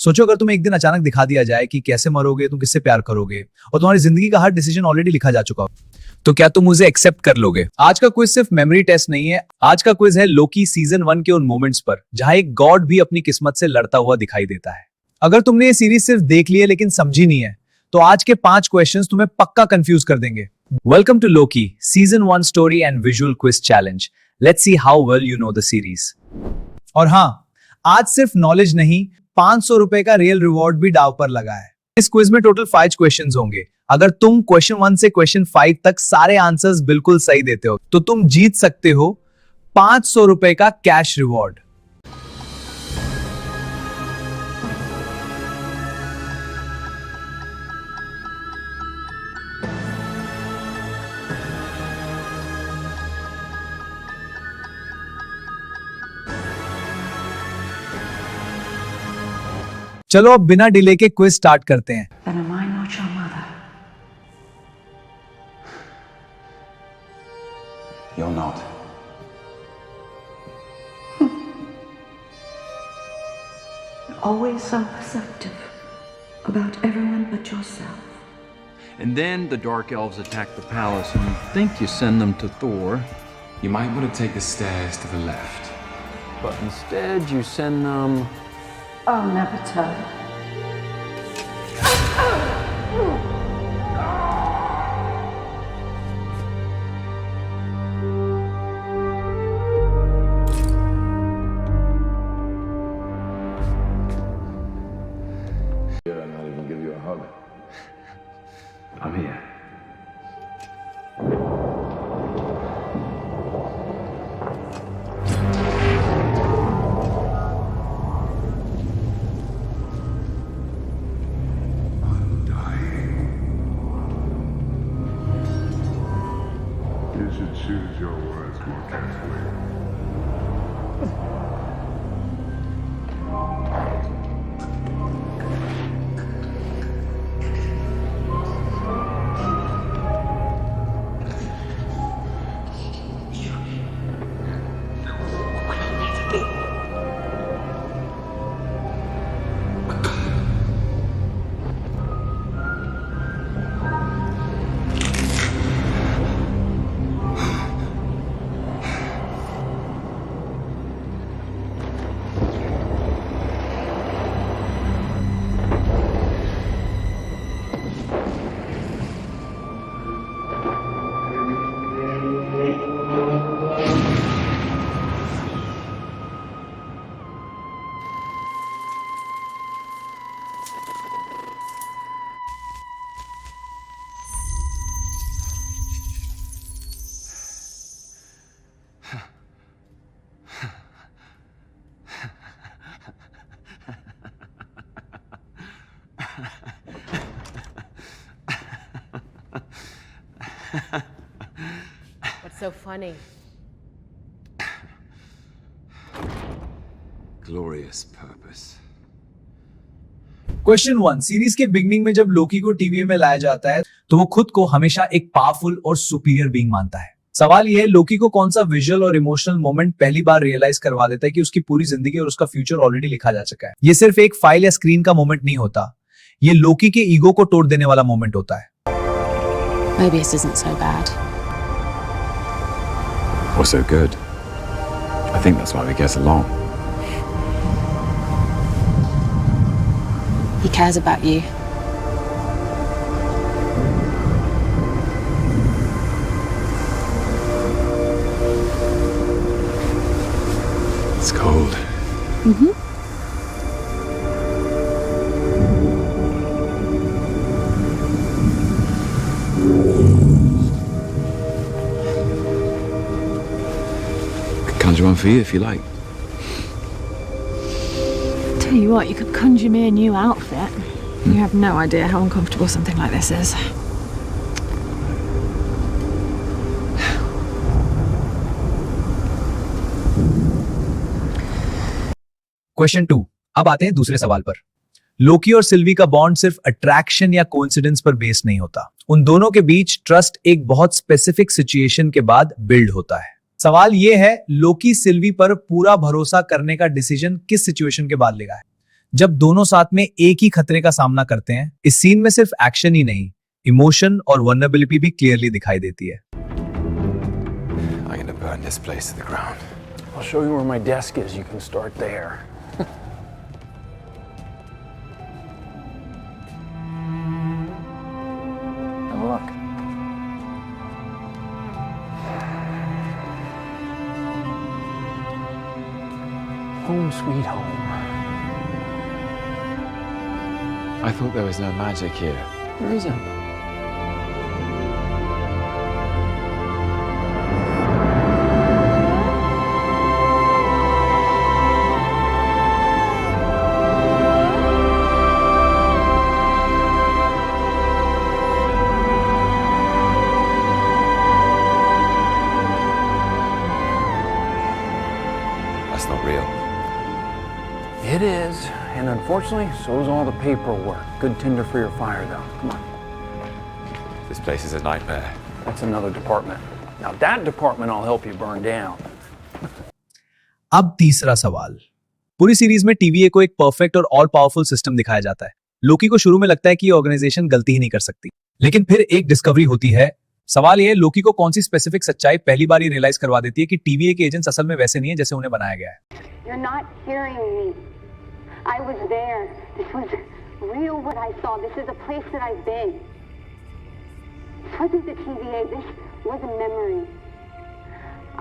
सोचो अगर तुम्हें एक दिन अचानक दिखा दिया जाए कि कैसे मरोगे, तुम किससे प्यार करोगे और तुम्हारी जिंदगी का हर डिसीजन ऑलरेडी लिखा जा चुका हो, तो क्या तुम उसे एक्सेप्ट कर लोगे? आज का क्विज सिर्फ मेमोरी टेस्ट नहीं है, आज का क्विज है लोकी सीजन 1 के उन मोमेंट्स पर जहां एक गॉड भी अपनी किस्मत से लड़ता हुआ दिखाई देता है। अगर तुमने ये सीरीज सिर्फ देख ली है लेकिन समझी नहीं है, तो आज के 5 क्वेश्चंस तुम्हें पक्का कंफ्यूज कर देंगे। Welcome to Loki season 1 story and visual quiz challenge. Let's see how well you know the series. और हाँ, आज सिर्फ नॉलेज नहीं, 500 रुपए का रियल रिवॉर्ड भी दांव पर लगा है। इस क्विज में टोटल 5 क्वेश्चंस होंगे। अगर तुम क्वेश्चन 1 से क्वेश्चन 5 तक सारे आंसर्स बिल्कुल सही देते हो तो तुम जीत सकते हो 500 रुपए का कैश रिवॉर्ड। चलो अब बिना डिले के क्विज स्टार्ट करते हैं। Then am I not your mother? You're not. You're always so perceptive about everyone but yourself. And then the Dark Elves attack the palace, and you think you send them to Thor. You might want to take the stairs to the left. But instead, you send them. I'll never tell. Yeah, not even give you a hug. I'm here. You should choose your words more carefully. What's so funny? Glorious purpose. Question 1, series के beginning में जब लोकी को TV में लाया जाता है तो वो खुद को हमेशा एक पावरफुल और सुपीरियर बीइंग मानता है। सवाल ये है, लोकी को कौन सा विजुअल और इमोशनल मोमेंट पहली बार रियलाइज करवा देता है कि उसकी पूरी जिंदगी और उसका फ्यूचर ऑलरेडी लिखा जा चुका है। ये सिर्फ एक फाइल या स्क्रीन का मोमेंट नहीं होता, ये लोकी के ईगो को तोड़ देने वाला मोमेंट होता है। Maybe this isn't so bad. Or so good. I think that's why we get along. He cares about you. It's cold. Conjure one for you if you like. Tell you what, you could conjure me a new outfit. You have no idea how uncomfortable something like this is. Question 2, अब आते हैं दूसरे सवाल पर। लोकी और सिल्वी का bond सिर्फ attraction या कोइंसिडेंस पर बेस नहीं होता, उन दोनों के बीच ट्रस्ट एक बहुत स्पेसिफिक सिचुएशन के बाद बिल्ड होता है। सवाल यह है, लोकी सिल्वी पर पूरा भरोसा करने का डिसीजन किस सिचुएशन के बाद लेगा है? जब दोनों साथ में एक ही खतरे का सामना करते हैं। इस सीन में सिर्फ एक्शन ही नहीं, इमोशन और वल्नरेबिलिटी भी क्लियरली दिखाई देती है। I'm gonna burn this place to the ground. I'll show you where my desk is. You can start there. Have a look. Home sweet home. I thought there was no magic here. There isn't. That's not real. It is, and unfortunately, so is all the paperwork. Good tinder for your fire, though. Come on. This place is a nightmare. That's another department. Now that department I'll help you burn down. अब तीसरा सवाल। पूरी series में TVA को एक perfect और all powerful system दिखाया जाता है। लोकी को शुरू में लगता है कि ये ऑर्गेनाइजेशन गलती ही नहीं कर सकती, लेकिन फिर एक डिस्कवरी होती है। सवाल ये है, लोकी को कौन सी स्पेसिफिक सच्चाई पहली बार ही रियलाइज करवा देती है कि टीवीए के एजेंट्स असल में वैसे नहीं है जैसे उन्हें बनाया गया है। You're not hearing me. I was there. This was real what I saw. This is a place that I've been. This wasn't the TVA. This was a memory.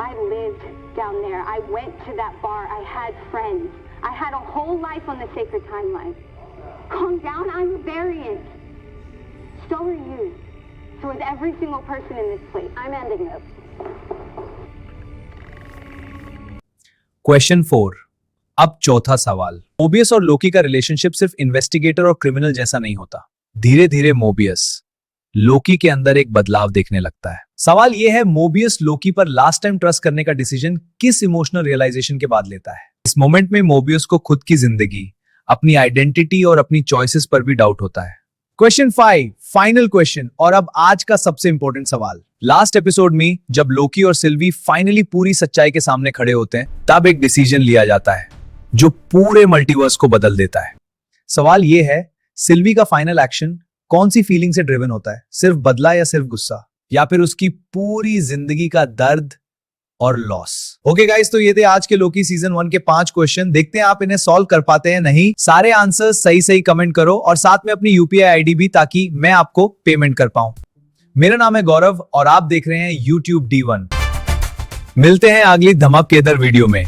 I lived down there. I went to that bar. I had friends. I had a whole life on the sacred timeline. Calm down. I'm a variant. So are you. So is every single person in this place. I'm ending this. Question 4। अब चौथा सवाल। Mobius और लोकी का relationship सिर्फ investigator और criminal जैसा नहीं होता। धीरे धीरे मोबियस लोकी के अंदर एक बदलाव देखने लगता है। सवाल यह है, मोबियस लोकी पर लास्ट टाइम ट्रस्ट करने का डिसीजन किस इमोशनल रियलाइजेशन के बाद लेता है? इस मोमेंट में मोबियस को खुद की जिंदगी, अपनी आइडेंटिटी और अपनी चॉइसेस पर भी डाउट होता है। क्वेश्चन 5, फाइनल क्वेश्चन, और अब आज का सबसे इंपॉर्टेंट सवाल। लास्ट एपिसोड में जब लोकी और सिल्वी फाइनली पूरी सच्चाई के सामने खड़े होते हैं, तब एक डिसीजन लिया जाता है जो पूरे मल्टीवर्स को बदल देता है। सवाल यह है, सिल्वी का फाइनल एक्शन कौन सी फीलिंग से ड्रिवन होता है? सिर्फ बदला या सिर्फ गुस्सा, या फिर उसकी पूरी जिंदगी का दर्द और लॉस? ओके गाइस, तो ये थे आज के लोकी सीजन 1 के 5 क्वेश्चन। देखते हैं आप इन्हें सॉल्व कर पाते हैं नहीं। सारे आंसर्स सही सही कमेंट करो और साथ में अपनी यूपीआई आईडी भी, ताकि मैं आपको पेमेंट कर पाऊं। मेरा नाम है गौरव और आप देख रहे हैं YouTube D1। मिलते हैं अगली धमाकेदार वीडियो में।